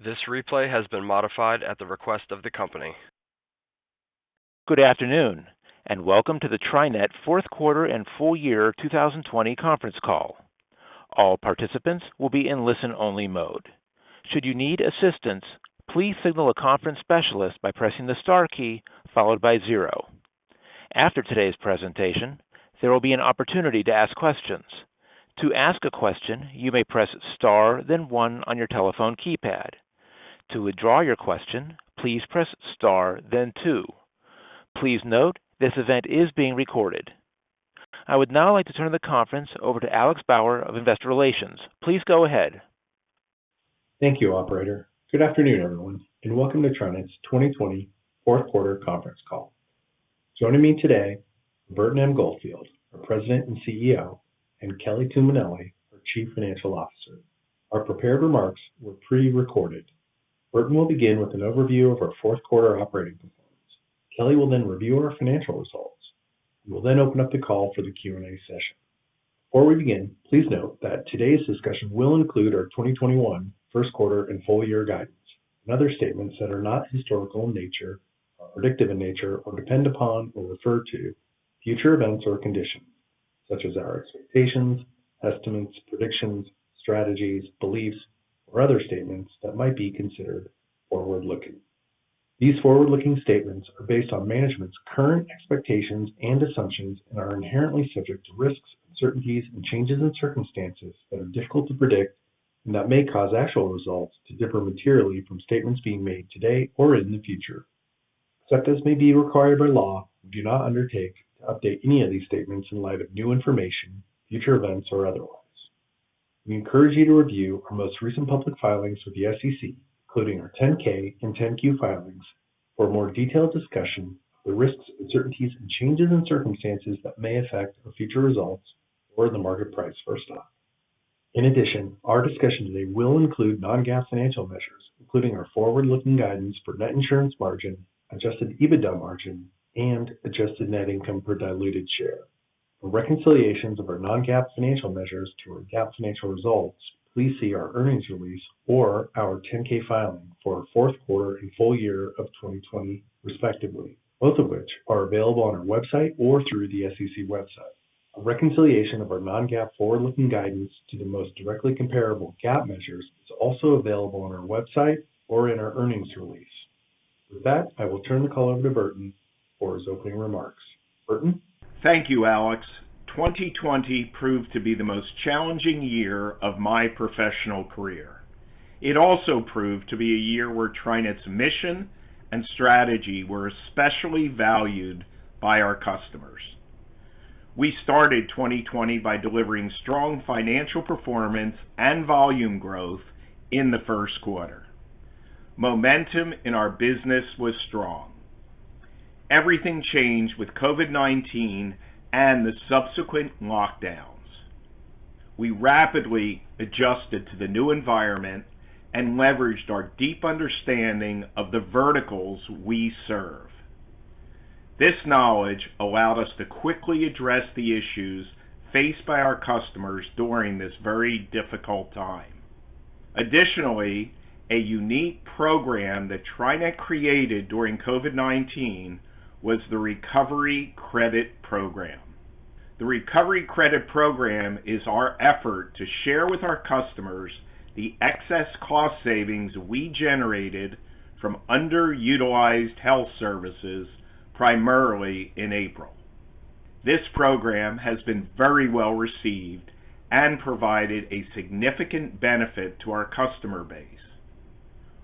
This replay has been modified at the request of the company. Good afternoon, and welcome to the TriNet fourth quarter and full year 2020 conference call. All participants will be in listen-only mode. Should you need assistance, please signal a conference specialist by pressing the star key followed by 0. After today's presentation, there will be an opportunity to ask questions. To ask a question, you may press star, then 1 on your telephone keypad. To withdraw your question, please press star, then 2. Please note, this event is being recorded. I would now like to turn the conference over to Alex Bauer of Investor Relations. Please go ahead. Thank you, operator. Good afternoon, everyone, and welcome to TriNet's 2020 fourth quarter conference call. Joining me today are Burton M. Goldfield, our President and CEO, and Kelly Tuminelli, our Chief Financial Officer. Our prepared remarks were pre-recorded. Burton will begin with an overview of our fourth quarter operating performance. Kelly will then review our financial results. We will then open up the call for the Q&A session. Before we begin, please note that today's discussion will include our 2021 first quarter and full year guidance and other statements that are not historical in nature, are predictive in nature, or depend upon or refer to future events or conditions, such as our expectations, estimates, predictions, strategies, beliefs, or other statements that might be considered forward-looking. These forward-looking statements are based on management's current expectations and assumptions and are inherently subject to risks, uncertainties, and changes in circumstances that are difficult to predict and that may cause actual results to differ materially from statements being made today or in the future. Except as may be required by law, we do not undertake to update any of these statements in light of new information, future events, or otherwise. We encourage you to review our most recent public filings with the SEC, including our 10-K and 10-Q filings, for a more detailed discussion of the risks, uncertainties, and changes in circumstances that may affect our future results or the market price for our stock. In addition, our discussion today will include non-GAAP financial measures, including our forward-looking guidance for net insurance margin, adjusted Ebitda margin, and adjusted net income per diluted share. For reconciliations of our non-GAAP financial measures to our GAAP financial results, please see our earnings release or our 10-K filing for our fourth quarter and full year of 2020, respectively, both of which are available on our website or through the SEC website. A reconciliation of our non-GAAP forward-looking guidance to the most directly comparable GAAP measures is also available on our website or in our earnings release. With that, I will turn the call over to Burton for his opening remarks. Burton? Thank you, Alex. 2020 proved to be the most challenging year of my professional career. It also proved to be a year where TriNet's mission and strategy were especially valued by our customers. We started 2020 by delivering strong financial performance and volume growth in the first quarter. Momentum in our business was strong. Everything changed with COVID-19 and the subsequent lockdowns. We rapidly adjusted to the new environment and leveraged our deep understanding of the verticals we serve. This knowledge allowed us to quickly address the issues faced by our customers during this very difficult time. Additionally, a unique program that TriNet created during COVID-19 was the Recovery Credit Program. The Recovery Credit Program is our effort to share with our customers the excess cost savings we generated from underutilized health services, primarily in April. This program has been very well received and provided a significant benefit to our customer base.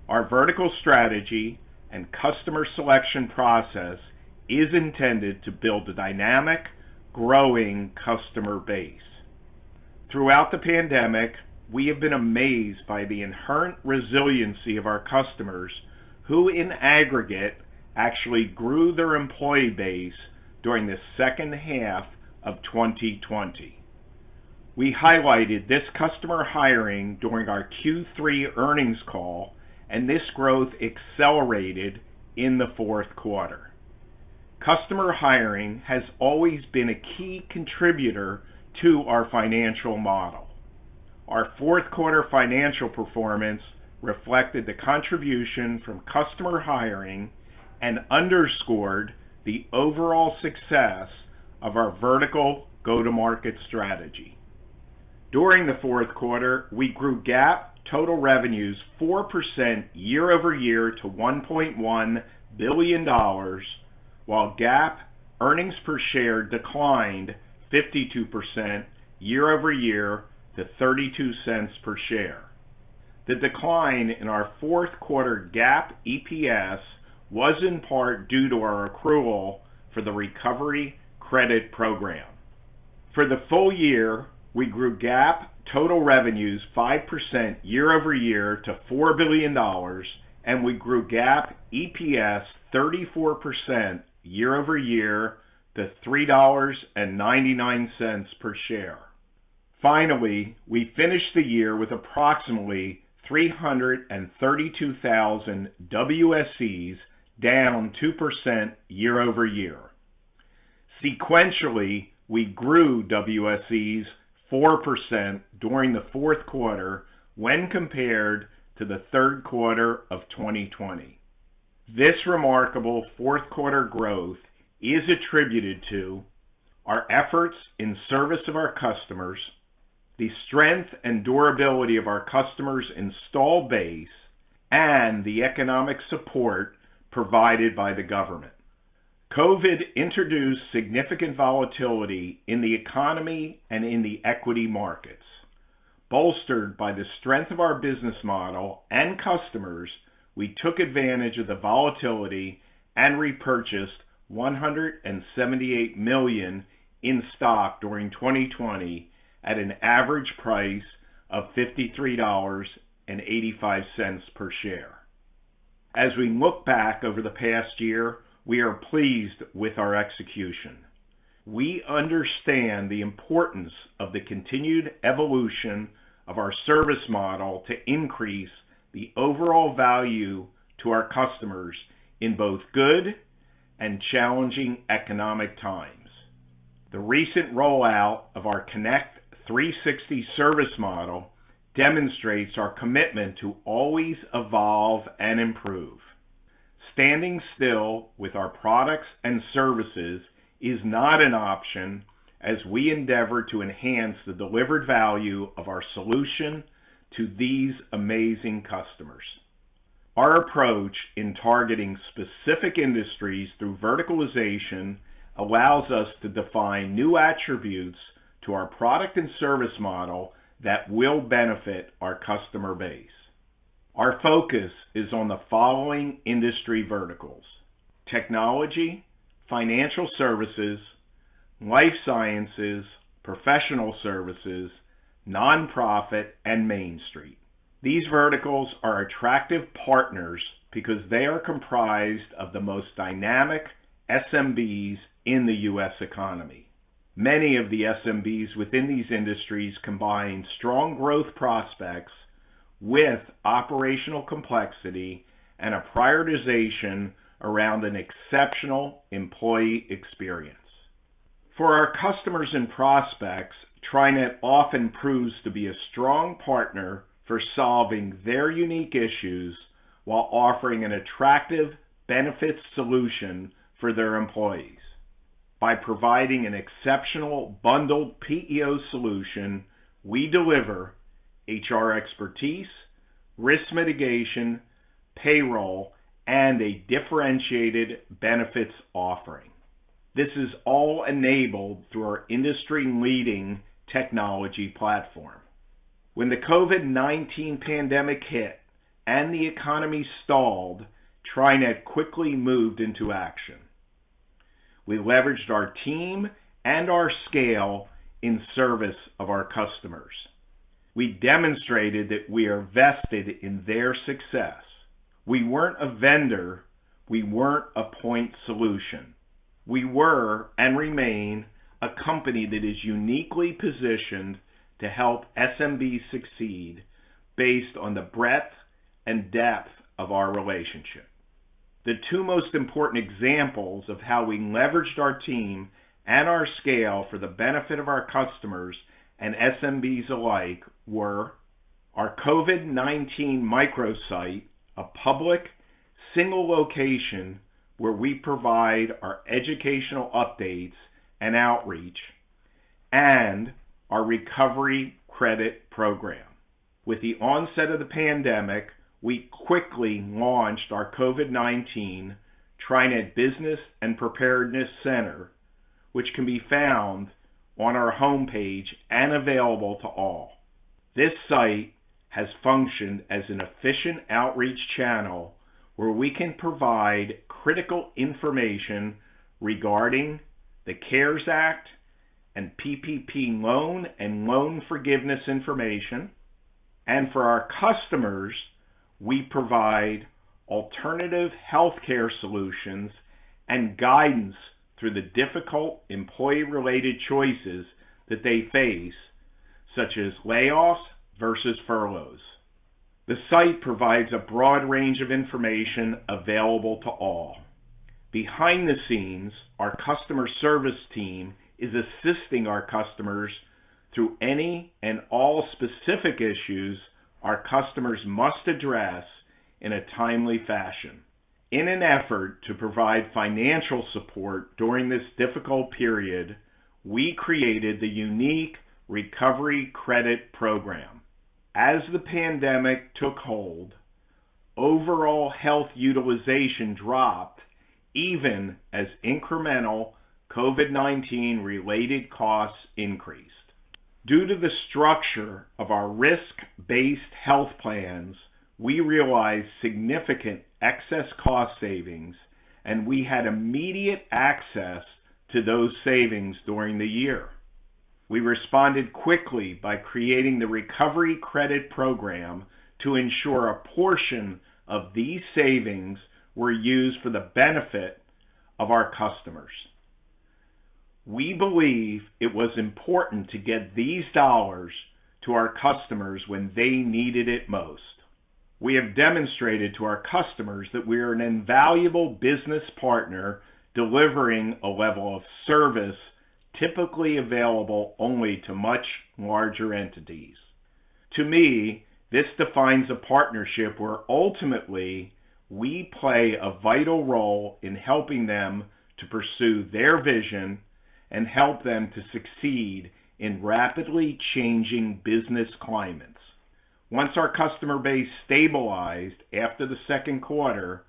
Our vertical strategy and customer selection process is intended to build a dynamic, growing customer base. Throughout the pandemic, we have been amazed by the inherent resiliency of our customers who, in aggregate, actually grew their employee base during the second half of 2020. We highlighted this customer hiring during our Q3 earnings call, and this growth accelerated in the fourth quarter. Customer hiring has always been a key contributor to our financial model. Our fourth quarter financial performance reflected the contribution from customer hiring and underscored the overall success of our vertical go-to-market strategy. During the fourth quarter, we grew GAAP total revenues 4% year over year to $1.1 billion, while GAAP earnings per share declined 52% year over year to 32 cents per share. The decline in our fourth quarter GAAP EPS was in part due to our accrual for the Recovery Credit Program. For the full year, we grew GAAP total revenues 5% year over year to $4 billion, and we grew GAAP EPS 34% year over year to $3.99 per share. Finally, we finished the year with approximately 332,000 WSEs, down 2% year over year. Sequentially, we grew WSEs 4% during the fourth quarter when compared to the third quarter of 2020. This remarkable fourth quarter growth is attributed to our efforts in service of our customers, the strength and durability of our customers' installed base, and the economic support provided by the government. COVID introduced significant volatility in the economy and in the equity markets. Bolstered by the strength of our business model and customers, we took advantage of the volatility and repurchased $178 million in stock during 2020 at an average price of $53.85 per share. As we look back over the past year, we are pleased with our execution. We understand the importance of the continued evolution of our service model to increase the overall value to our customers in both good and challenging economic times. The recent rollout of our Connect 360 service model demonstrates our commitment to always evolve and improve. Standing still with our products and services is not an option as we endeavor to enhance the delivered value of our solution to these amazing customers. Our approach in targeting specific industries through verticalization allows us to define new attributes to our product and service model that will benefit our customer base. Our focus is on the following industry verticals: technology, financial services, life sciences, professional services, nonprofit, and Main Street. These verticals are attractive partners because they are comprised of the most dynamic SMBs in the U.S. economy. Many of the SMBs within these industries combine strong growth prospects with operational complexity and a prioritization around an exceptional employee experience. For our customers and prospects, TriNet often proves to be a strong partner for solving their unique issues while offering an attractive benefits solution for their employees. By providing an exceptional bundled PEO solution, we deliver HR expertise, risk mitigation, payroll, and a differentiated benefits offering. This is all enabled through our industry-leading technology platform. When the COVID-19 pandemic hit and the economy stalled, TriNet quickly moved into action. We leveraged our team and our scale in service of our customers. We demonstrated that we are vested in their success. We weren't a vendor. We weren't a point solution. We were and remain a company that is uniquely positioned to help SMBs succeed based on the breadth and depth of our relationship. The two most important examples of how we leveraged our team and our scale for the benefit of our customers and SMBs alike were Our COVID-19 microsite, a public, single location where we provide our educational updates and outreach, and our recovery credit program. With the onset of the pandemic, we quickly launched our COVID-19 TriNet Business and Preparedness Center, which can be found on our homepage and available to all. This site has functioned as an efficient outreach channel where we can provide critical information regarding the CARES Act and PPP loan and loan forgiveness information. And for our customers, we provide alternative healthcare solutions and guidance through the difficult employee-related choices that they face, such as layoffs versus furloughs. The site provides a broad range of information available to all. Behind the scenes, our customer service team is assisting our customers through any and all specific issues our customers must address in a timely fashion. In an effort to provide financial support during this difficult period, we created the unique Recovery Credit Program. As the pandemic took hold, overall health utilization dropped even as incremental COVID-19 related costs increased. Due to the structure of our risk-based health plans, we realized significant excess cost savings, and we had immediate access to those savings during the year. We responded quickly by creating the Recovery Credit Program to ensure a portion of these savings were used for the benefit of our customers. We believe it was important to get these dollars to our customers when they needed it most. We have demonstrated to our customers that we are an invaluable business partner delivering a level of service typically available only to much larger entities. To me, this defines a partnership where ultimately we play a vital role in helping them to pursue their vision and help them to succeed in rapidly changing business climates. Once our customer base stabilized after the second quarter,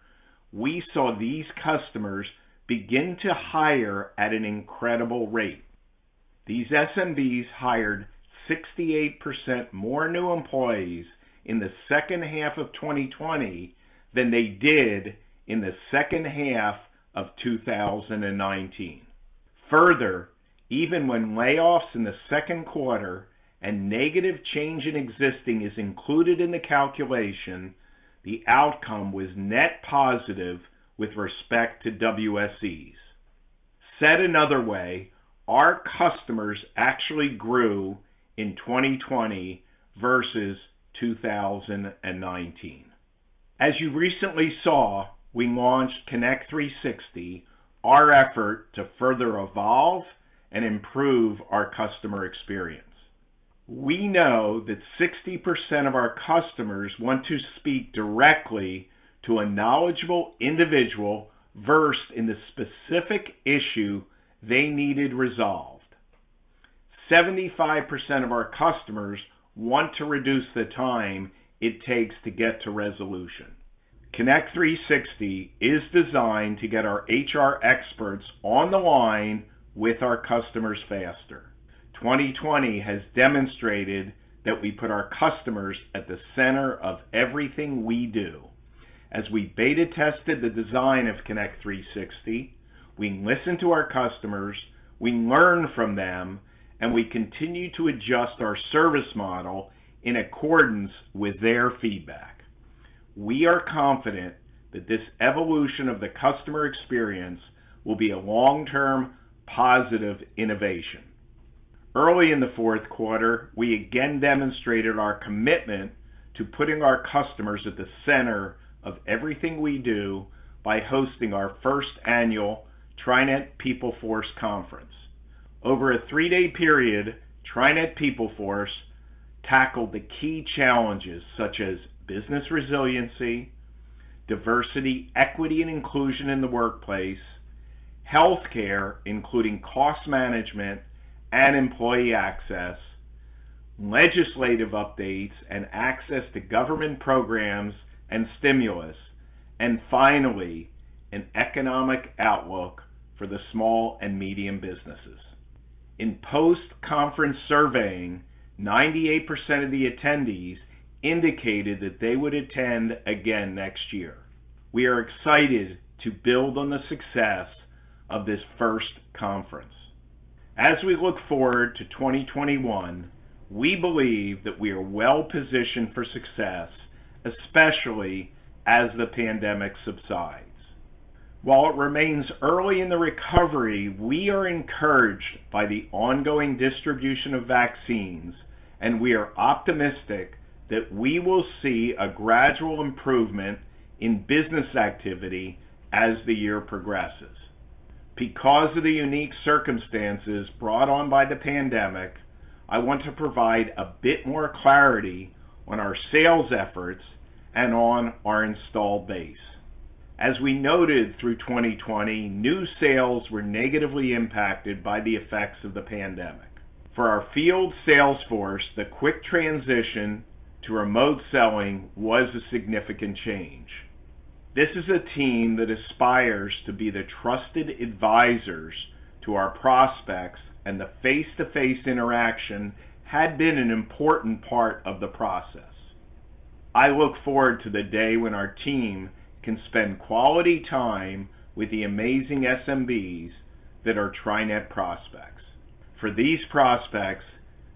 we saw these customers begin to hire at an incredible rate. These SMBs hired 68% more new employees in the second half of 2020 than they did in the second half of 2019. Further, even when layoffs in the second quarter and negative change in existing is included in the calculation, the outcome was net positive with respect to WSEs. Said another way, our customers actually grew in 2020 versus 2019. As you recently saw, we launched Connect 360, our effort to further evolve and improve our customer experience. We know that 60% of our customers want to speak directly to a knowledgeable individual versed in the specific issue they needed resolved. 75% of our customers want to reduce the time it takes to get to resolution. Connect 360 is designed to get our HR experts on the line with our customers faster. 2020 has demonstrated that we put our customers at the center of everything we do. As we beta tested the design of Connect 360, we listened to our customers, we learned from them, and we continue to adjust our service model in accordance with their feedback. We are confident that this evolution of the customer experience will be a long-term positive innovation. Early in the fourth quarter, we again demonstrated our commitment to putting our customers at the center of everything we do by hosting our first annual TriNet PeopleForce Conference. Over a 3-day period, TriNet PeopleForce tackled the key challenges such as business resiliency, diversity, equity, and inclusion in the workplace, healthcare, including cost management and employee access, legislative updates and access to government programs and stimulus, and finally, an economic outlook for the small and medium businesses. In post-conference surveying, 98% of the attendees indicated that they would attend again next year. We are excited to build on the success of this first conference. As we look forward to 2021, we believe that we are well positioned for success, especially as the pandemic subsides. While it remains early in the recovery, we are encouraged by the ongoing distribution of vaccines, and we are optimistic that we will see a gradual improvement in business activity as the year progresses. Because of the unique circumstances brought on by the pandemic, I want to provide a bit more clarity on our sales efforts and on our installed base. As we noted through 2020, new sales were negatively impacted by the effects of the pandemic. For our field sales force, the quick transition to remote selling was a significant change. This is a team that aspires to be the trusted advisors to our prospects, and the face-to-face interaction had been an important part of the process. I look forward to the day when our team can spend quality time with the amazing SMBs that are TriNet prospects. For these prospects,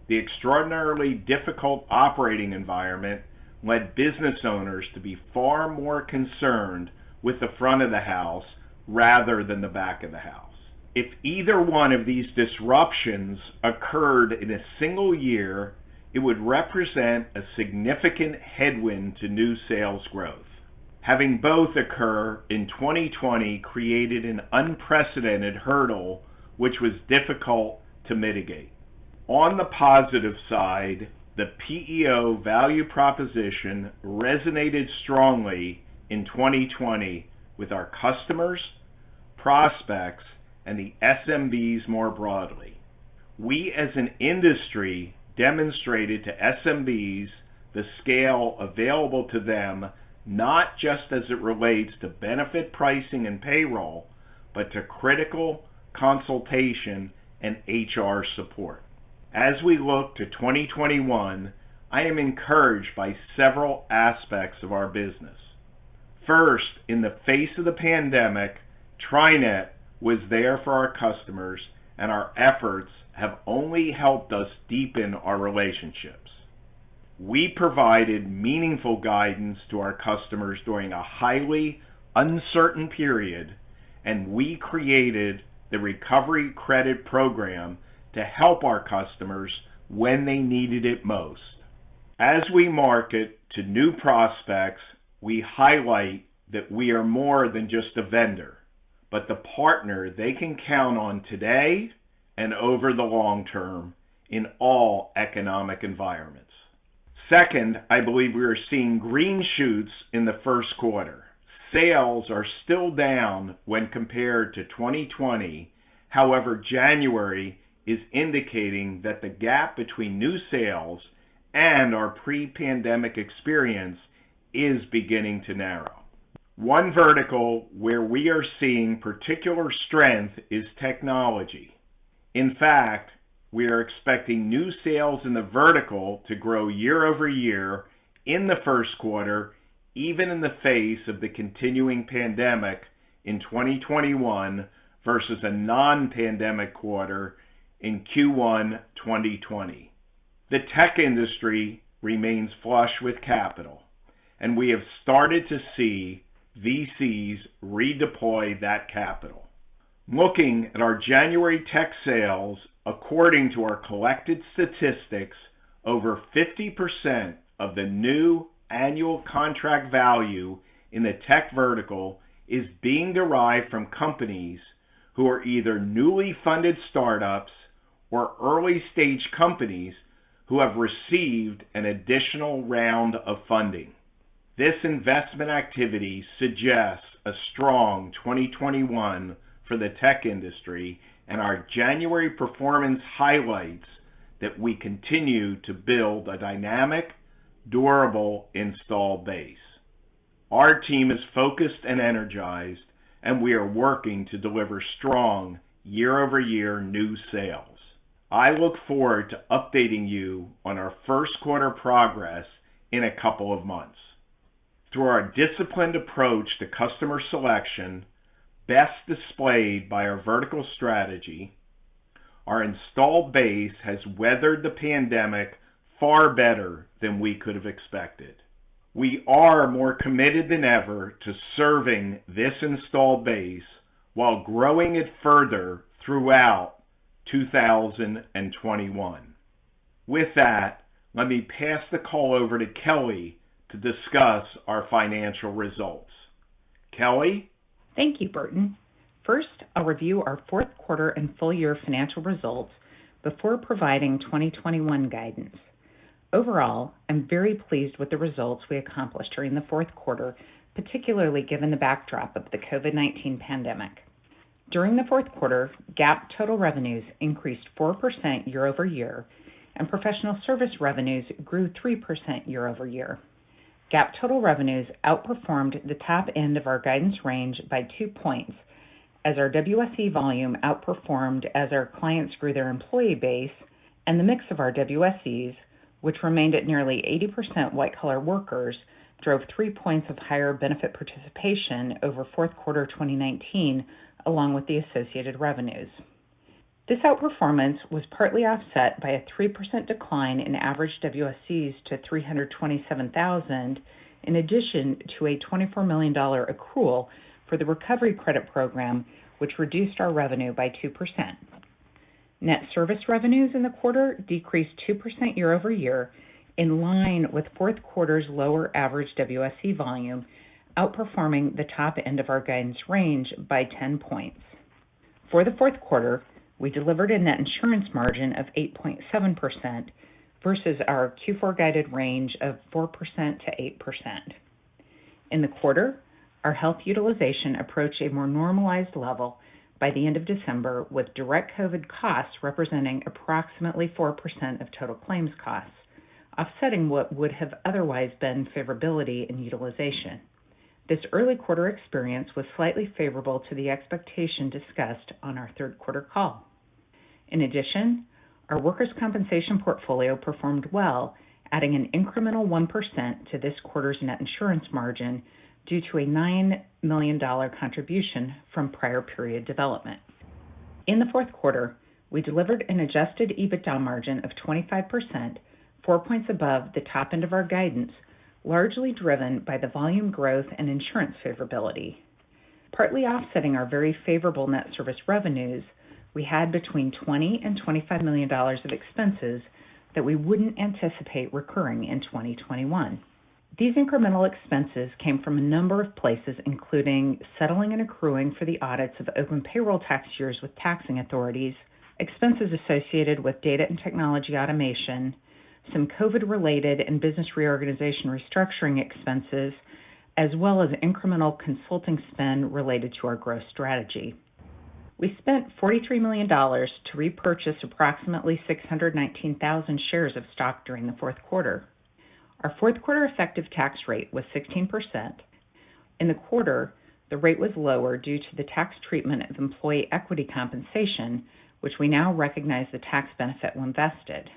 the extraordinarily difficult operating environment led business owners to be far more concerned with the front of the house rather than the back of the house. If either one of these disruptions occurred in a single year, it would represent a significant headwind to new sales growth. Having both occur in 2020 created an unprecedented hurdle which was difficult to mitigate. On the positive side, the PEO value proposition resonated strongly in 2020 with our customers, prospects, and the SMBs more broadly. We as an industry demonstrated to SMBs the scale available to them, not just as it relates to benefit pricing and payroll, but to critical consultation and HR support. As we look to 2021, I am encouraged by several aspects of our business. First, in the face of the pandemic, TriNet was there for our customers, and our efforts have only helped us deepen our relationships. We provided meaningful guidance to our customers during a highly uncertain period, and we created the Recovery Credit Program to help our customers when they needed it most. As we market to new prospects, we highlight that we are more than just a vendor, but the partner they can count on today and over the long term in all economic environments. Second, I believe we are seeing green shoots in the first quarter. Sales are still down when compared to 2020. However, January is indicating that the gap between new sales and our pre-pandemic experience is beginning to narrow. One vertical where we are seeing particular strength is technology. In fact, we are expecting new sales in the vertical to grow year over year in the first quarter, even in the face of the continuing pandemic in 2021 versus a non-pandemic quarter in Q1 2020. The tech industry remains flush with capital, and we have started to see VCs redeploy that capital. Looking at our January tech sales, according to our collected statistics, over 50% of the new annual contract value in the tech vertical is being derived from companies who are either newly funded startups or early stage companies who have received an additional round of funding. This investment activity suggests a strong 2021 for the tech industry, and our January performance highlights that we continue to build a dynamic, durable installed base. Our team is focused and energized, and we are working to deliver strong year-over-year new sales. I look forward to updating you on our first quarter progress in a couple of months. Through our disciplined approach to customer selection, best displayed by our vertical strategy, our installed base has weathered the pandemic far better than we could have expected. We are more committed than ever to serving this installed base while growing it further throughout 2021. With that, let me pass the call over to Kelly to discuss our financial results. Kelly? Thank you, Burton. First, I'll review our fourth quarter and full year financial results before providing 2021 guidance. Overall, I'm very pleased with the results we accomplished during the fourth quarter, particularly given the backdrop of the COVID-19 pandemic. During the fourth quarter, GAAP total revenues increased 4% year over year, and professional service revenues grew 3% year over year. GAAP total revenues outperformed the top end of our guidance range by 2 points, as our WSE volume outperformed as our clients grew their employee base, and the mix of our WSEs, which remained at nearly 80% white-collar workers, drove 3 points of higher benefit participation over fourth quarter 2019, along with the associated revenues. This outperformance was partly offset by a 3% decline in average WSEs to 327,000, in addition to a $24 million accrual for the Recovery Credit Program, which reduced our revenue by 2%. Net service revenues in the quarter decreased 2% year over year, in line with fourth quarter's lower average WSE volume, outperforming the top end of our guidance range by 10 points. For the fourth quarter, we delivered a net insurance margin of 8.7% versus our Q4 guided range of 4% to 8%. In the quarter, our health utilization approached a more normalized level by the end of December, with direct COVID costs representing approximately 4% of total claims costs, offsetting what would have otherwise been favorability in utilization. This early quarter experience was slightly favorable to the expectation discussed on our third quarter call. In addition, our workers' compensation portfolio performed well, adding an incremental 1% to this quarter's net insurance margin due to a $9 million contribution from prior period development. In the fourth quarter, we delivered an adjusted Ebitda margin of 25%, 4 points above the top end of our guidance, largely driven by the volume growth and insurance favorability. Partly offsetting our very favorable net service revenues, we had between $20 and $25 million of expenses that we wouldn't anticipate recurring in 2021. These incremental expenses came from a number of places, including settling and accruing for the audits of open payroll tax years with taxing authorities, expenses associated with data and technology automation, some COVID-related and business reorganization restructuring expenses, as well as incremental consulting spend related to our growth strategy. We spent $43 million to repurchase approximately 619,000 shares of stock during the fourth quarter. Our fourth quarter effective tax rate was 16%. In the quarter, the rate was lower due to the tax treatment of employee equity compensation, which we now recognize the tax benefit when vested.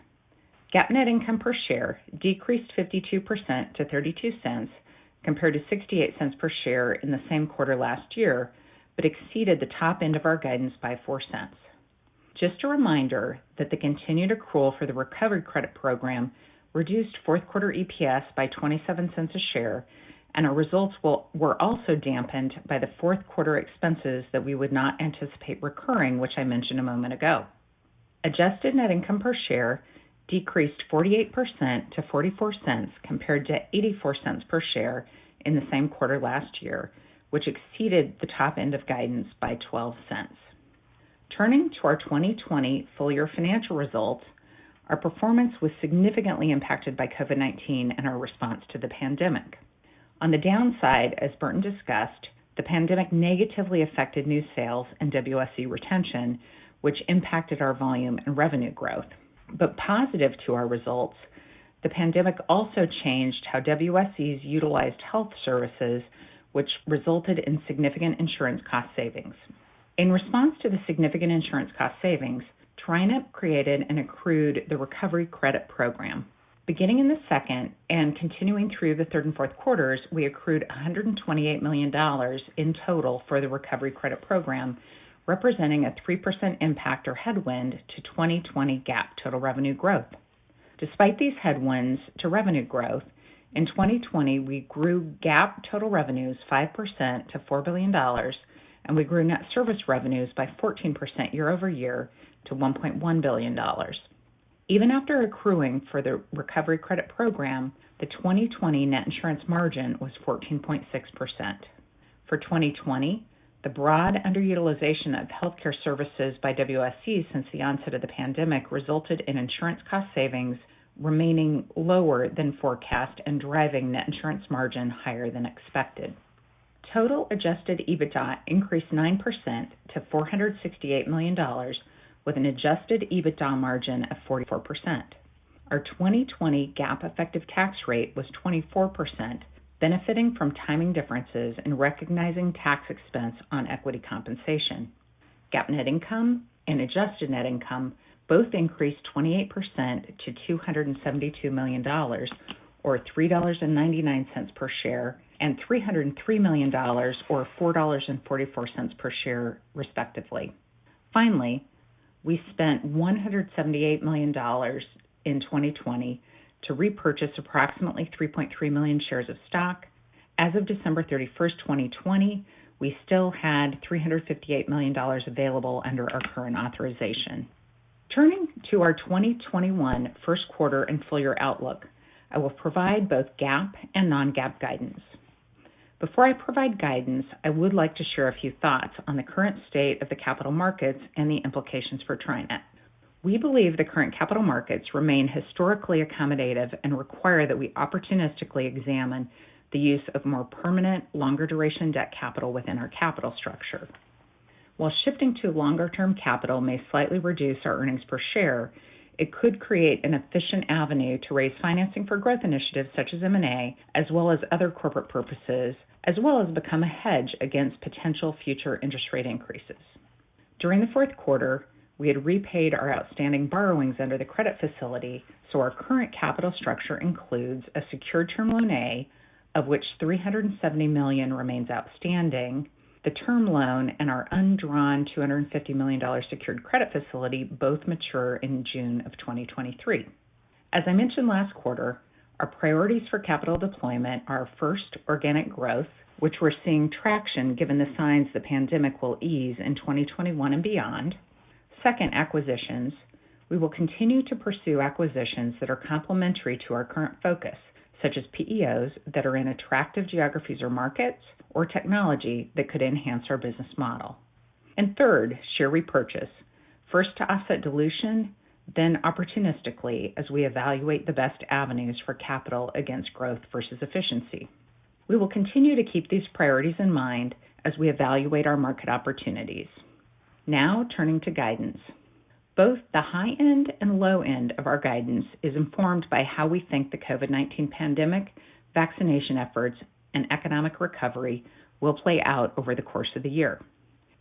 GAAP net income per share decreased 52% to 32 cents compared to 68 cents per share in the same quarter last year, but exceeded the top end of our guidance by 4 cents. Just a reminder that the continued accrual for the Recovery Credit Program reduced fourth quarter EPS by 27 cents a share, and our results were also dampened by the fourth quarter expenses that we would not anticipate recurring, which I mentioned a moment ago. Adjusted net income per share decreased 48% to 44 cents compared to 84 cents per share in the same quarter last year, which exceeded the top end of guidance by 12 cents. Turning to our 2020 full year financial results, Our performance was significantly impacted by COVID-19 and our response to the pandemic. On the downside, as Burton discussed, the pandemic negatively affected new sales and WSE retention, which impacted our volume and revenue growth. But positive to our results, the pandemic also changed how WSEs utilized health services, which resulted in significant insurance cost savings. In response to the significant insurance cost savings, TriNet created and accrued the Recovery Credit Program. Beginning in the second and continuing through the third and fourth quarters, we accrued $128 million in total for the Recovery Credit Program, representing a 3% impact or headwind to 2020 GAAP total revenue growth. Despite these headwinds to revenue growth, in 2020 we grew GAAP total revenues 5% to $4 billion, and we grew net service revenues by 14% year over year to $1.1 billion. Even after accruing for the Recovery Credit Program, the 2020 net insurance margin was 14.6%. For 2020, the broad underutilization of healthcare services by WSEs since the onset of the pandemic resulted in insurance cost savings remaining lower than forecast and driving net insurance margin higher than expected. Total adjusted Ebitda increased 9% to $468 million with an adjusted Ebitda margin of 44%. Our 2020 GAAP effective tax rate was 24%, benefiting from timing differences in recognizing tax expense on equity compensation. GAAP net income and adjusted net income both increased 28% to $272 million, or $3.99 per share, and $303 million, or $4.44 per share, respectively. Finally, we spent $178 million in 2020 to repurchase approximately 3.3 million shares of stock. As of December 31st, 2020, we still had $358 million available under our current authorization. Turning to our 2021 first quarter and full year outlook, I will provide both GAAP and non-GAAP guidance. Before I provide guidance, I would like to share a few thoughts on the current state of the capital markets and the implications for TriNet. We believe the current capital markets remain historically accommodative and require that we opportunistically examine the use of more permanent, longer duration debt capital within our capital structure. While shifting to longer-term capital may slightly reduce our earnings per share, it could create an efficient avenue to raise financing for growth initiatives such as M&A, as well as other corporate purposes, as well as become a hedge against potential future interest rate increases. During the fourth quarter, we had repaid our outstanding borrowings under the credit facility, so our current capital structure includes a secured term loan A, of which $370 million remains outstanding. The term loan and our undrawn $250 million secured credit facility both mature in June of 2023. As I mentioned last quarter, our priorities for capital deployment are first, organic growth, which we're seeing traction given the signs the pandemic will ease in 2021 and beyond. Second, acquisitions. We will continue to pursue acquisitions that are complementary to our current focus, such as PEOs that are in attractive geographies or markets, or technology that could enhance our business model. And third, share repurchase, first to offset dilution, then opportunistically as we evaluate the best avenues for capital against growth versus efficiency. We will continue to keep these priorities in mind as we evaluate our market opportunities. Now, turning to guidance. Both the high end and low end of our guidance is informed by how we think the COVID-19 pandemic, vaccination efforts, and economic recovery will play out over the course of the year.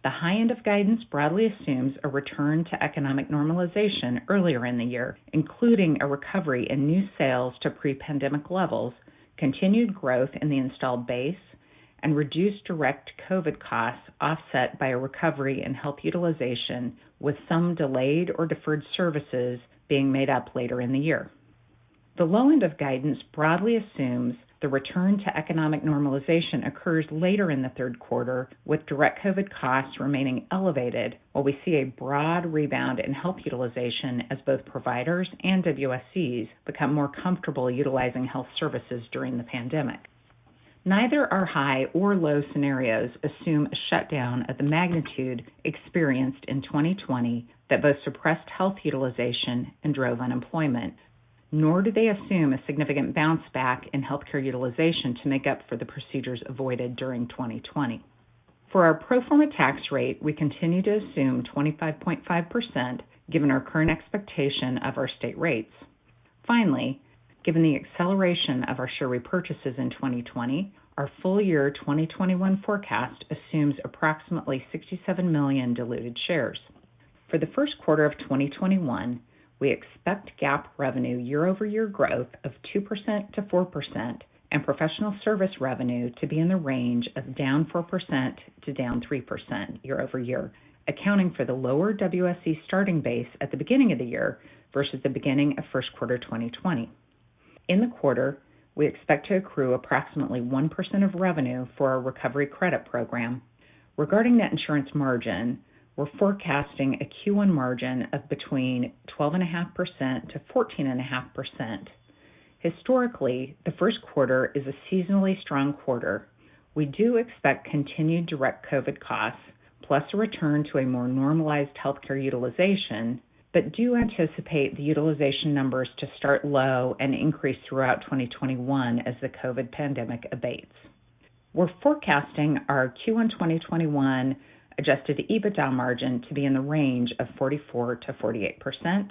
The high end of guidance broadly assumes a return to economic normalization earlier in the year, including a recovery in new sales to pre-pandemic levels, continued growth in the installed base, and reduced direct COVID costs offset by a recovery in health utilization, with some delayed or deferred services being made up later in the year. The low end of guidance broadly assumes the return to economic normalization occurs later in the third quarter, with direct COVID costs remaining elevated, while we see a broad rebound in health utilization as both providers and WSEs become more comfortable utilizing health services during the pandemic. Neither our high or low scenarios assume a shutdown of the magnitude experienced in 2020 that both suppressed health utilization and drove unemployment, nor do they assume a significant bounce back in healthcare utilization to make up for the procedures avoided during 2020. For our pro forma tax rate, we continue to assume 25.5% given our current expectation of our state rates. Finally, given the acceleration of our share repurchases in 2020, our full year 2021 forecast assumes approximately 67 million diluted shares. For the first quarter of 2021, we expect GAAP revenue year-over-year growth of 2% to 4% and professional service revenue to be in the range of down 4% to down 3% year-over-year, accounting for the lower WSE starting base at the beginning of the year versus the beginning of first quarter 2020. In the quarter, we expect to accrue approximately 1% of revenue for our Recovery Credit Program. Regarding net insurance margin, we're forecasting a Q1 margin of between 12.5% to 14.5%. Historically, the first quarter is a seasonally strong quarter. We do expect continued direct COVID costs, plus a return to a more normalized healthcare utilization, but do anticipate the utilization numbers to start low and increase throughout 2021 as the COVID pandemic abates. We're forecasting our Q1 2021 adjusted Ebitda margin to be in the range of 44 to 48%.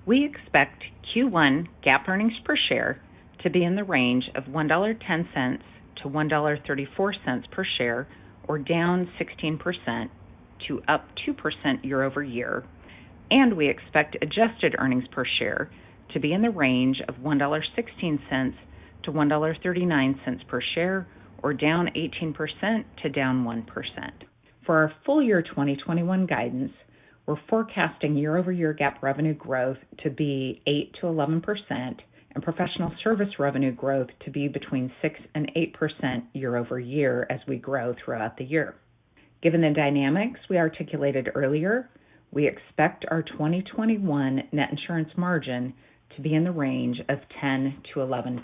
We expect Q1 GAAP earnings per share to be in the range of $1.10 to $1.34 per share, or down 16% to up 2% year over year, and we expect adjusted earnings per share to be in the range of $1.16 to $1.39 per share, or down 18% to down 1%. For our full year 2021 guidance, we're forecasting year-over-year GAAP revenue growth to be 8 to 11% and professional service revenue growth to be between 6 and 8% year-over-year as we grow throughout the year. Given the dynamics we articulated earlier, we expect our 2021 net insurance margin to be in the range of 10 to 11%.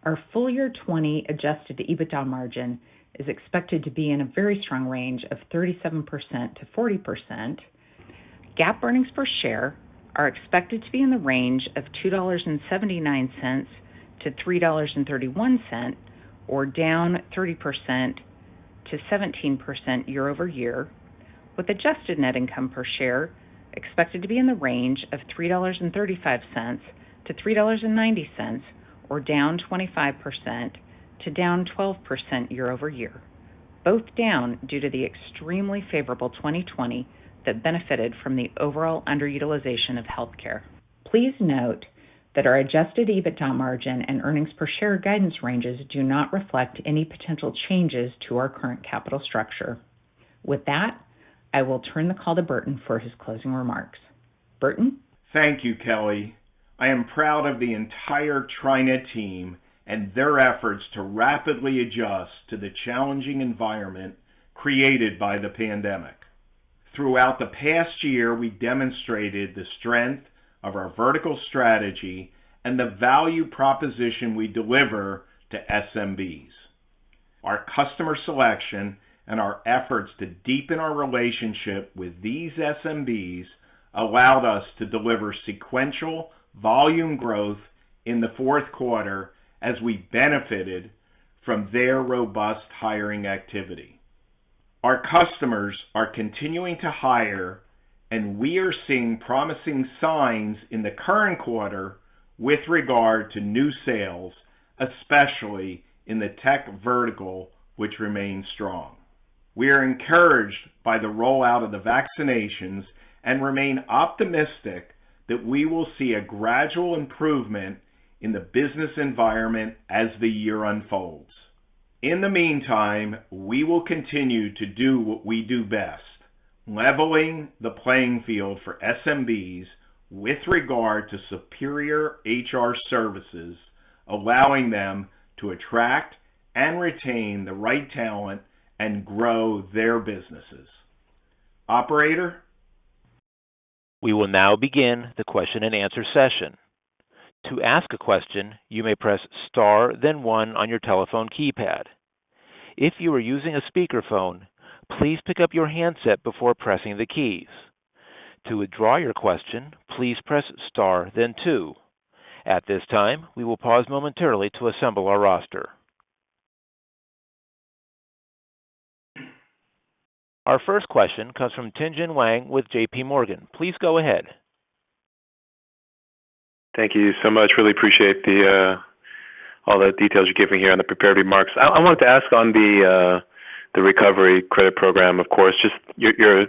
Our full year 20 adjusted Ebitda margin is expected to be in a very strong range of 37% to 40%. GAAP earnings per share are expected to be in the range of $2.79 to $3.31, or down 30% to 17% year over year, with adjusted net income per share expected to be in the range of $3.35 to $3.90, or down 25% to down 12% year over year, both down due to the extremely favorable 2020 that benefited from the overall underutilization of healthcare. Please note that our adjusted Ebitda margin and earnings per share guidance ranges do not reflect any potential changes to our current capital structure. With that, I will turn the call to Burton for his closing remarks. Burton? Thank you, Kelly. I am proud of the entire TriNet team and their efforts to rapidly adjust to the challenging environment created by the pandemic. Throughout the past year, we demonstrated the strength of our vertical strategy and the value proposition we deliver to SMBs. Our customer selection and our efforts to deepen our relationship with these SMBs allowed us to deliver sequential volume growth in the fourth quarter as we benefited from their robust hiring activity. Our customers are continuing to hire, and we are seeing promising signs in the current quarter with regard to new sales, especially in the tech vertical, which remains strong. We are encouraged by the rollout of the vaccinations and remain optimistic that we will see a gradual improvement in the business environment as the year unfolds. In the meantime, we will continue to do what we do best, leveling the playing field for SMBs with regard to superior HR services, allowing them to attract and retain the right talent and grow their businesses. Operator? We will now begin the question and answer session. To ask a question, you may press star, then 1 on your telephone keypad. If you are using a speakerphone, please pick up your handset before pressing the keys. To withdraw your question, please press star, then 2. At this time, we will pause momentarily to assemble our roster. Our first question comes from Tien-Tsin Huang with J.P. Morgan. Please go ahead. Thank you so much. Really appreciate all the details you're giving here on the prepared remarks. I wanted to ask on the recovery credit program, of course, just your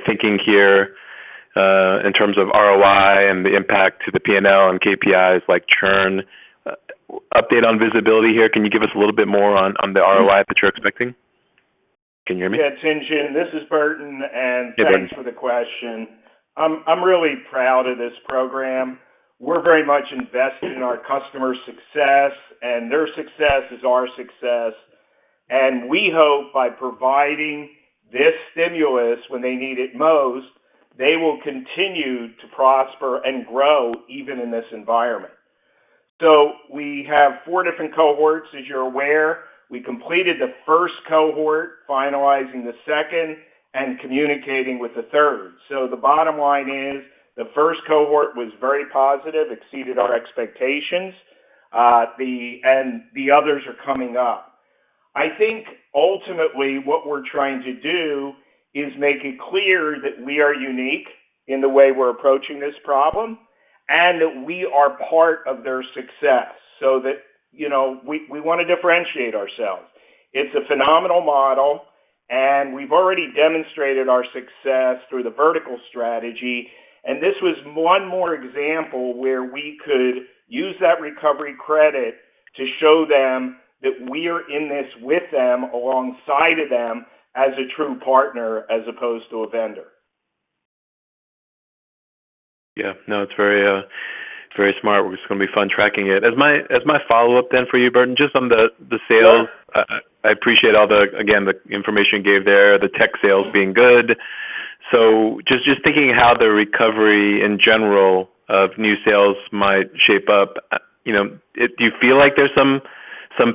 thinking here in terms of ROI and the impact to the P&L and KPIs like churn. Update on visibility here. Can you give us a little bit more on the ROI that you're expecting? Can you hear me? Yeah, Tien-Tsin, this is Burton, and Hey, thanks Burton. for the question. I'm really proud of this program. We're very much invested in our customer success, and their success is our success. And we hope by providing this stimulus when they need it most, they will continue to prosper and grow even in this environment. So we have 4 different cohorts, as you're aware. We completed the first cohort, finalizing the second, and communicating with the third. So the bottom line is the first cohort was very positive, exceeded our expectations, and the others are coming up. I think ultimately what we're trying to do is make it clear that we are unique in the way we're approaching this problem and that we are part of their success so that, we want to differentiate ourselves. It's a phenomenal model, and we've already demonstrated our success through the vertical strategy, and this was one more example where we could use that recovery credit to show them that we are in this with them, alongside of them, as a true partner as opposed to a vendor. Yeah, no, it's very smart. It's going to be fun tracking it. As my follow-up then for you, Burton, just on the sales, I appreciate all the information you gave there, the tech sales being good. So just thinking how the recovery in general of new sales might shape up, do you feel like there's some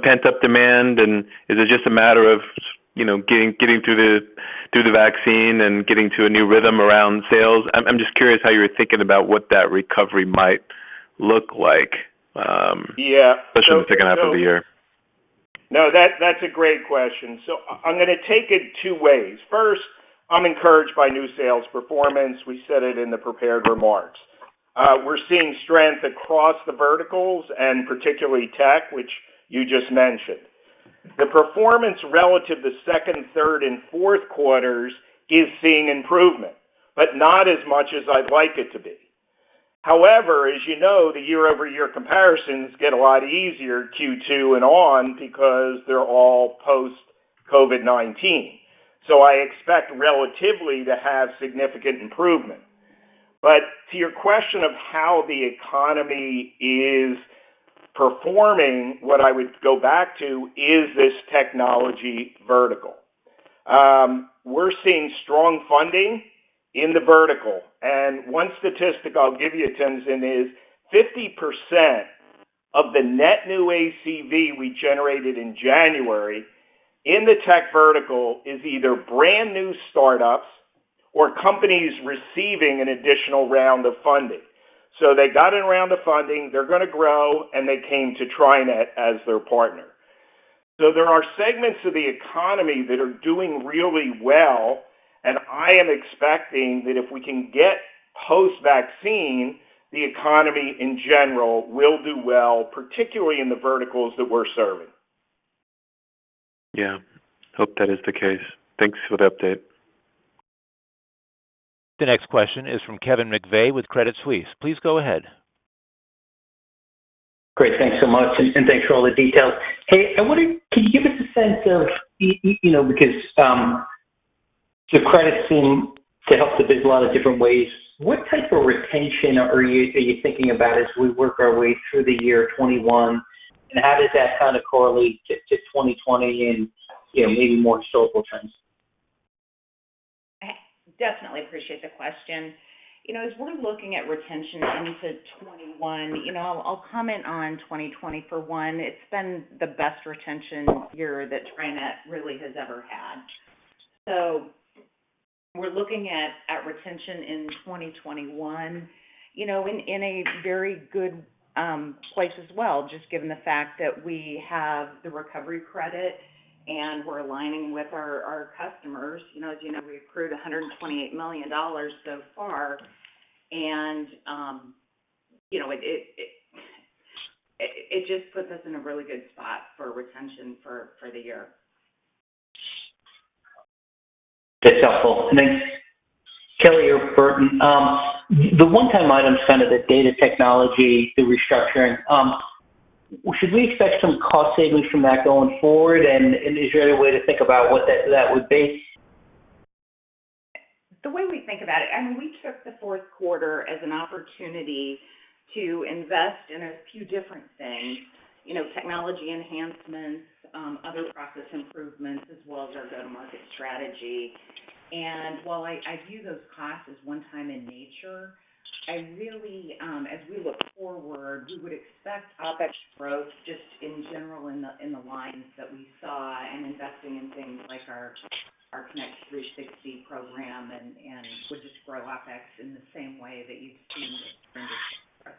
pent-up demand, and is it just a matter of getting through the vaccine and getting to a new rhythm around sales? I'm just curious how you're thinking about what that recovery might look like, especially in the second half of the year. No, that's a great question. So I'm going to take it 2 ways. First, I'm encouraged by new sales performance. We said it in the prepared remarks. We're seeing strength across the verticals and particularly tech, which you just mentioned. The performance relative to second, third, and fourth quarters is seeing improvement, but not as much as I'd like it to be. However, as you know, the year-over-year comparisons get a lot easier Q2 and on because they're all post-COVID-19. So I expect relatively to have significant improvement. But to your question of how the economy is performing, what I would go back to is this technology vertical. We're seeing strong funding in the vertical. And one statistic I'll give you, Tenzin, is 50% of the net new ACV we generated in January in the tech vertical is either brand new startups or companies receiving an additional round of funding. So they got in a round of funding, they're going to grow, and they came to TriNet as their partner. So there are segments of the economy that are doing really well, and I am expecting that if we can get post-vaccine, the economy in general will do well, particularly in the verticals that we're serving. Yeah, hope that is the case. Thanks for the update. The next question is from Kevin McVeigh with Credit Suisse. Please go ahead. Great, thanks so much, and thanks for all the details. Hey, I wonder, can you give us a sense of, because the credits seem to help the biz a lot of different ways. What type of retention are you thinking about as we work our way through the year 21, and how does that kind of correlate to 2020 and maybe more historical trends? I definitely appreciate the question. As we're looking at retention into 21, I'll comment on 2020 for one. It's been the best retention year that TriNet really has ever had. So we're looking at retention in 2021, in a very good place as well, just given the fact that we have the recovery credit and we're aligning with our customers. As you know, we accrued $128 million so far, and it just puts us in a really good spot for retention for the year. That's helpful. And then Kelly or Burton, the one-time items, kind of the data technology, the restructuring, should we expect some cost savings from that going forward? And is there any way to think about what that would be? The way we think about it, we took the fourth quarter as an opportunity to invest in a few different things, technology enhancements, other process improvements, as well as our go-to-market strategy. And while I view those costs as one-time in nature, I really, as we look forward, we would expect OpEx growth just in general in the lines that we saw, and investing in things like our Connect 360 program, and would just grow OpEx in the same way that you've seen the industry grow.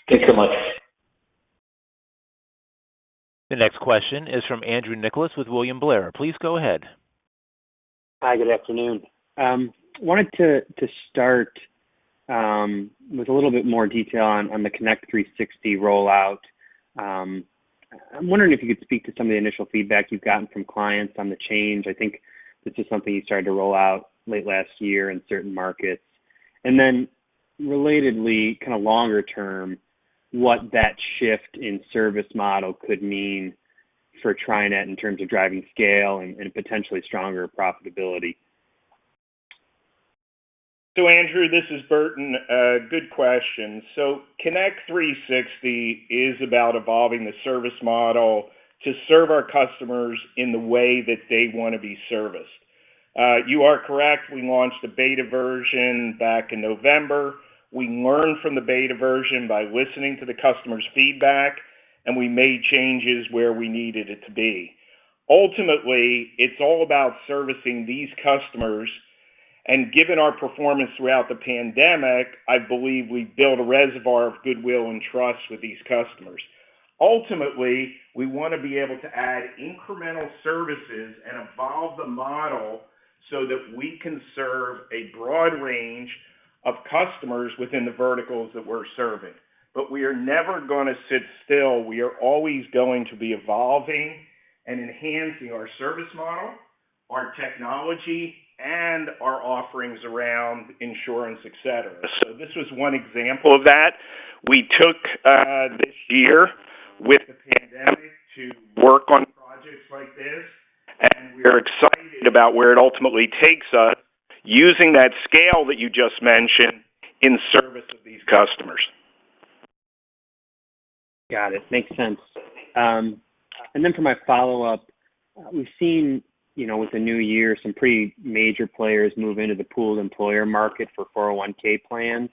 Thanks so much. The next question is from Andrew Nicholas with William Blair. Please go ahead. Hi, good afternoon. Wanted to start with a little bit more detail on the Connect 360 rollout. I'm wondering if you could speak to some of the initial feedback you've gotten from clients on the change. I think this is something you started to roll out late last year in certain markets. And then relatedly, kind of longer term, what that shift in service model could mean for TriNet in terms of driving scale and potentially stronger profitability. So, Andrew, this is Burton. Good question. So, Connect 360 is about evolving the service model to serve our customers in the way that they want to be serviced. You are correct. We launched a beta version back in November. We learned from the beta version by listening to the customer's feedback, and we made changes where we needed it to be. Ultimately, it's all about servicing these customers. And given our performance throughout the pandemic, I believe we built a reservoir of goodwill and trust with these customers. Ultimately, we want to be able to add incremental services and evolve the model so that we can serve a broad range of customers within the verticals that we're serving. But we are never going to sit still. We are always going to be evolving and enhancing our service model, our technology, and our offerings around insurance, et cetera. So this was one example of that. We took this year with the pandemic to work on projects like this, and we're excited about where it ultimately takes us using that scale that you just mentioned in service of these customers. Got it. Makes sense. And then for my follow-up, we've seen, with the new year, some pretty major players move into the pooled employer market for 401k plans.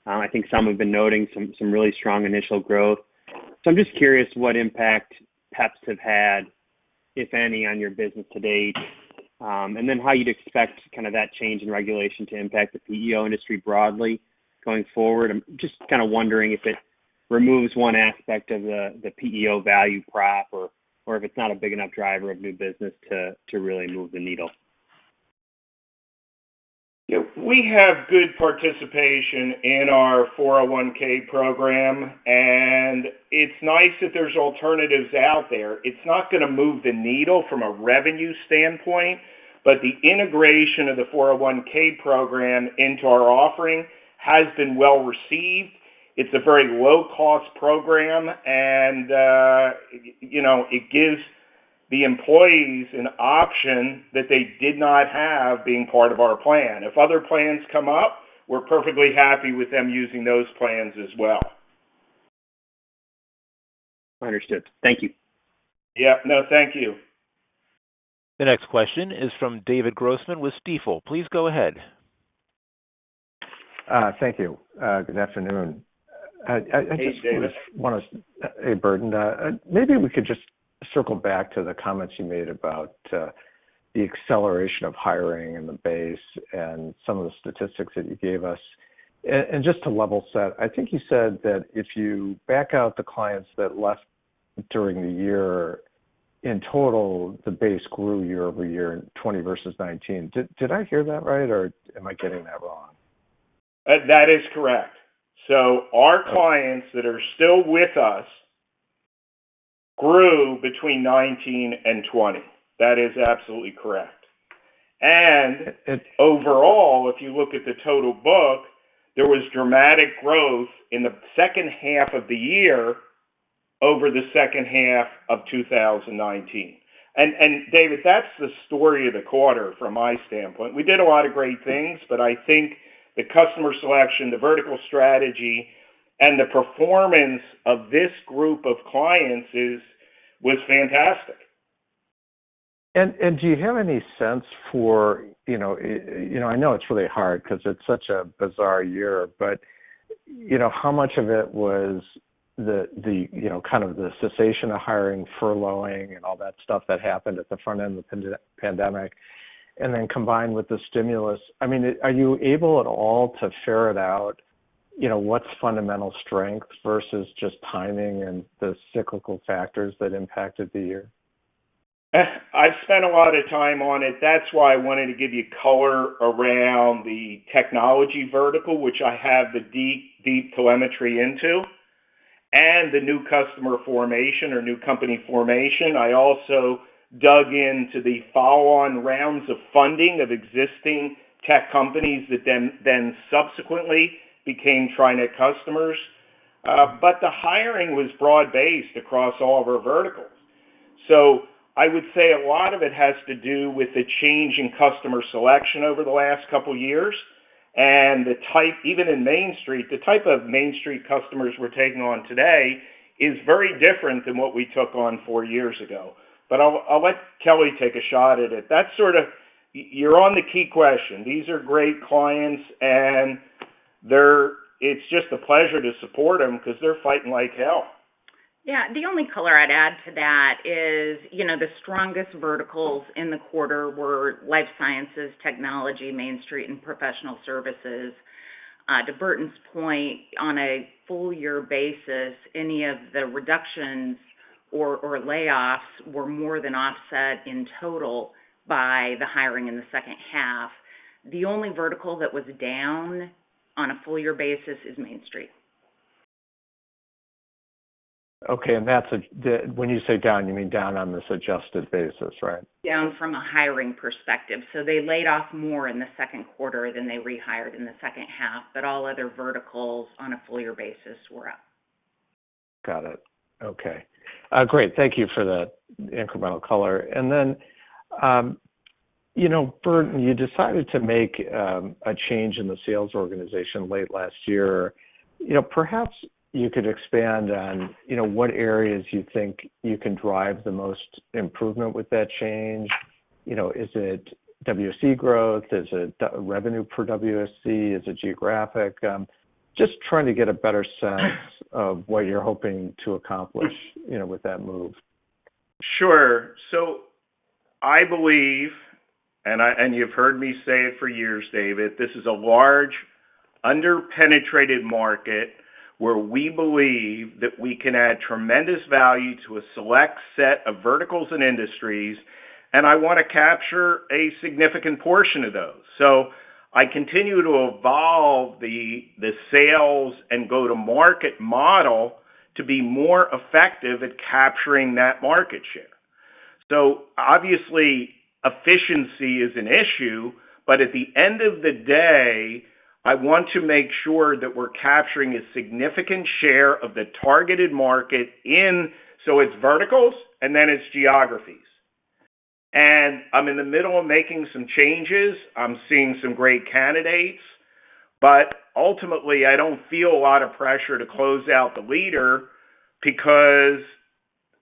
I think some have been noting some really strong initial growth. So I'm just curious what impact PEPs have had, if any, on your business to date, and then how you'd expect kind of that change in regulation to impact the PEO industry broadly going forward. I'm just kind of wondering if it removes one aspect of the PEO value prop, or if it's not a big enough driver of new business to really move the needle. Yeah, we have good participation in our 401k program, and it's nice that there's alternatives out there. It's not going to move the needle from a revenue standpoint, but the integration of the 401k program into our offering has been well received. It's a very low-cost program, and, it gives the employees an option that they did not have being part of our plan. If other plans come up, we're perfectly happy with them using those plans as well. Understood. Thank you. Yeah, no, thank you. The next question is from David Grossman with Stifel. Please go ahead. Thank you. Good afternoon. I Hey, just David. want to, hey, Burton, maybe we could just circle back to the comments you made about the acceleration of hiring in the base and some of the statistics that you gave us. And just to level set, I think you said that if you back out the clients that left during the year, in total, the base grew year over year in 20 versus 19. Did I hear that right, or am I getting that wrong? That is correct. So our clients that are still with us grew between 19 and 20. That is absolutely correct. And overall, if you look at the total book, there was dramatic growth in the second half of the year over the second half of 2019. And David, that's the story of the quarter from my standpoint. We did a lot of great things, but I think the customer selection, the vertical strategy, and the performance of this group of clients was fantastic. And do you have any sense for, I know it's really hard because it's such a bizarre year, but, how much of it was the kind of the cessation of hiring, furloughing, and all that stuff that happened at the front end of the pandemic, and then combined with the stimulus? I mean, are you able at all to ferret out, what's fundamental strength versus just timing and the cyclical factors that impacted the year? I've spent a lot of time on it. That's why I wanted to give you color around the technology vertical, which I have the deep telemetry into, and the new customer formation or new company formation. I also dug into the follow-on rounds of funding of existing tech companies that then subsequently became TriNet customers. But the hiring was broad-based across all of our verticals. So I would say a lot of it has to do with the change in customer selection over the last couple of years. And the type, even in Main Street, the type of Main Street customers we're taking on today is very different than what we took on 4 years ago. But I'll let Kelly take a shot at it. That's sort of, you're on the key question. These are great clients, and it's just a pleasure to support them because they're fighting like hell. Yeah, the only color I'd add to that is, the strongest verticals in the quarter were life sciences, technology, Main Street, and professional services. To Burton's point, on a full year basis, any of the reductions or layoffs were more than offset in total by the hiring in the second half. The only vertical that was down on a full year basis is Main Street. Okay, and when you say down, you mean down on this adjusted basis, right? Down from a hiring perspective. So they laid off more in the second quarter than they rehired in the second half, but all other verticals on a full year basis were up. Got it. Okay. Great. Thank you for that incremental color. And then, Burton, you decided to make a change in the sales organization late last year. Perhaps you could expand on, what areas you think you can drive the most improvement with that change. Is it WSE growth? Is it revenue per WSE? Is it geographic? Just trying to get a better sense of what you're hoping to accomplish, with that move. Sure. So I believe, and you've heard me say it for years, David, this is a large, underpenetrated market where we believe that we can add tremendous value to a select set of verticals and industries, and I want to capture a significant portion of those. So I continue to evolve the sales and go-to-market model to be more effective at capturing that market share. So obviously, efficiency is an issue, but at the end of the day, I want to make sure that we're capturing a significant share of the targeted market so it's verticals and then it's geographies. And I'm in the middle of making some changes. I'm seeing some great candidates, but ultimately I don't feel a lot of pressure to close out the leader because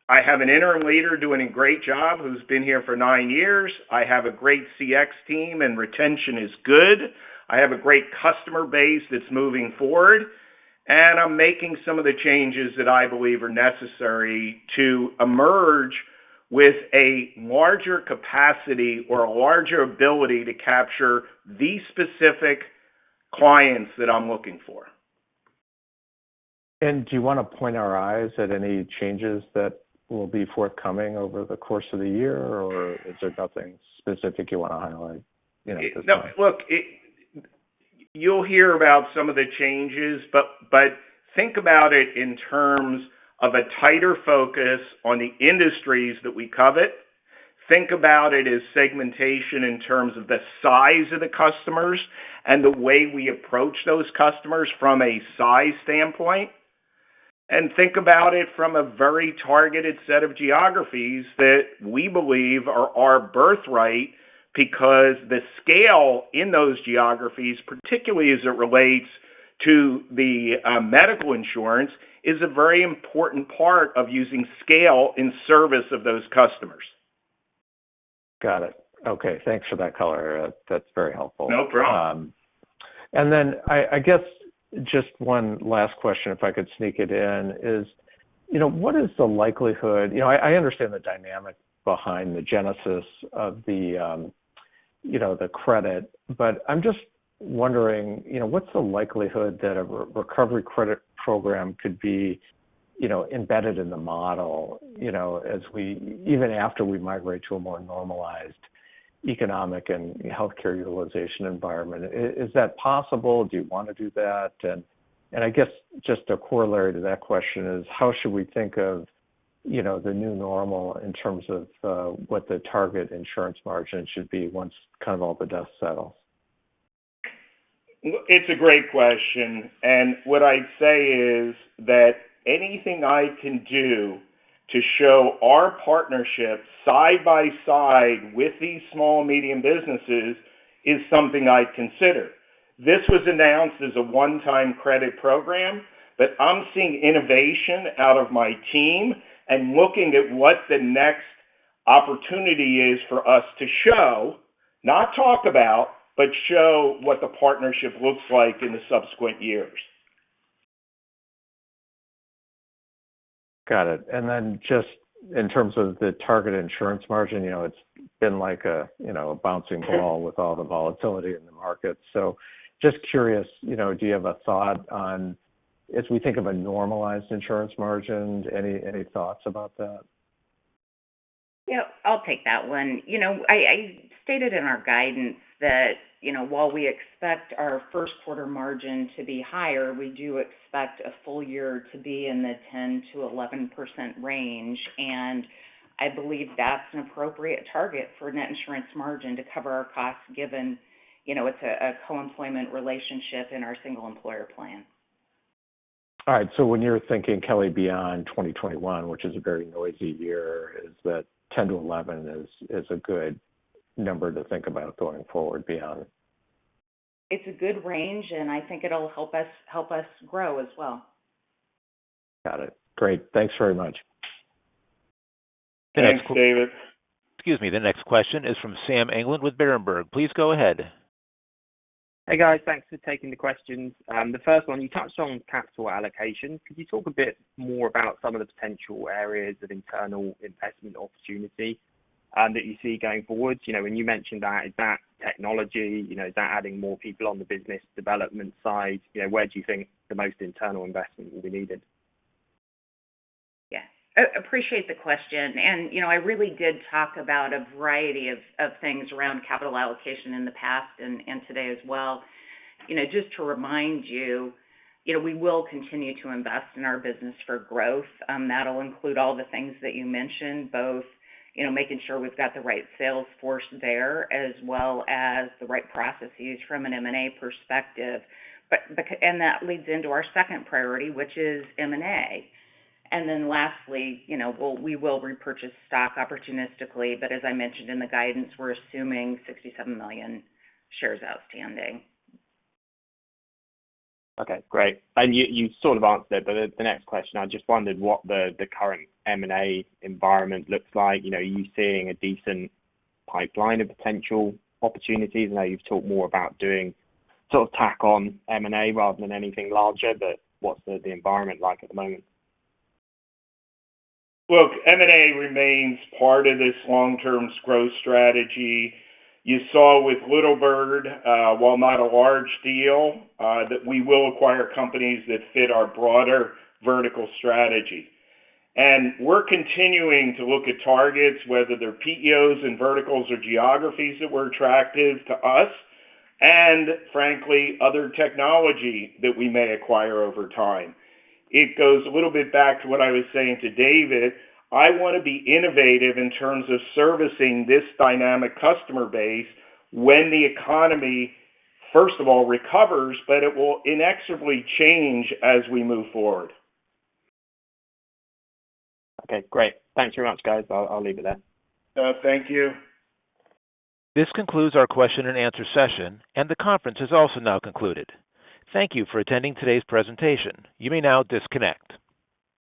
I have an interim leader doing a great job who's been here for 9 years. I have a great CX team and retention is good. I have a great customer base that's moving forward. And I'm making some of the changes that I believe are necessary to emerge with a larger capacity or a larger ability to capture the specific clients that I'm looking for. And do you want to point our eyes at any changes that will be forthcoming over the course of the year, or is there nothing specific you want to highlight? Look, you'll hear about some of the changes, but think about it in terms of a tighter focus on the industries that we covet. Think about it as segmentation in terms of the size of the customers and the way we approach those customers from a size standpoint. And think about it from a very targeted set of geographies that we believe are our birthright, because the scale in those geographies, particularly as it relates to the medical insurance, is a very important part of using scale in service of those customers. Got it. Okay, thanks for that color. That's very helpful. No problem. And then I guess just one last question, if I could sneak it in, is, what is the likelihood, I understand the dynamic behind the genesis of the, the credit, but I'm just wondering, what's the likelihood that a recovery credit program could be, embedded in the model, as even after we migrate to a more normalized economic and healthcare utilization environment? Is that possible? Do you want to do that? And I guess just a corollary to that question is, how should we think of, the new normal in terms of what the target insurance margin should be once kind of all the dust settles? It's a great question. And what I'd say is that anything I can do to show our partnership side by side with these small and medium businesses is something I'd consider. This was announced as a one-time credit program, but I'm seeing innovation out of my team and looking at what the next opportunity is for us to show, not talk about, but show what the partnership looks like in the subsequent years. Got it. And then just in terms of the target insurance margin, it's been like a bouncing ball with all the volatility in the market. So just curious, do you have a thought on, as we think of a normalized insurance margin, any thoughts about that? Yeah, I'll take that one. I stated in our guidance that, while we expect our first quarter margin to be higher, we do expect a full year to be in the 10 to 11% range. And I believe that's an appropriate target for net insurance margin to cover our costs, given, it's a co-employment relationship in our single employer plan. All right. So when you're thinking, Kelly, beyond 2021, which is a very noisy year, is that 10 to 11 is a good number to think about going forward beyond? It's a good range, and I think it'll help us grow as well. Got it. Great. Thanks very much. Thanks, David. Excuse me. The next question is from Sam England with Berenberg. Please go ahead. Hey guys, thanks for taking the questions. The first one, you touched on capital allocation. Could you talk a bit more about some of the potential areas of internal investment opportunity that you see going forward? When you mentioned that, is that technology? Is that adding more people on the business development side? Where do you think the most internal investment will be needed? Yeah, I appreciate the question. And, I really did talk about a variety of things around capital allocation in the past and today as well. Just to remind you, we will continue to invest in our business for growth. That'll include all the things that you mentioned, both making sure we've got the right sales force there, as well as the right processes from an M&A perspective. And that leads into our second priority, which is M&A. And then lastly, we will repurchase stock opportunistically, but as I mentioned in the guidance, we're assuming 67 million shares outstanding. Okay, great. And you sort of answered it, but the next question, I just wondered what the current M&A environment looks like. Are you seeing a decent pipeline of potential opportunities? I know you've talked more about doing sort of tack on M&A rather than anything larger, but what's the environment like at the moment? Look, M&A remains part of this long-term growth strategy. You saw with Little Bird, while not a large deal, that we will acquire companies that fit our broader vertical strategy. And we're continuing to look at targets, whether they're PEOs and verticals or geographies that were attractive to us, and frankly, other technology that we may acquire over time. It goes a little bit back to what I was saying to David. I want to be innovative in terms of servicing this dynamic customer base when the economy, first of all, recovers, but it will inexorably change as we move forward. Okay, great. Thanks very much, guys. I'll leave it there. Thank you. This concludes our question and answer session, and the conference is also now concluded. Thank you for attending today's presentation. You may now disconnect.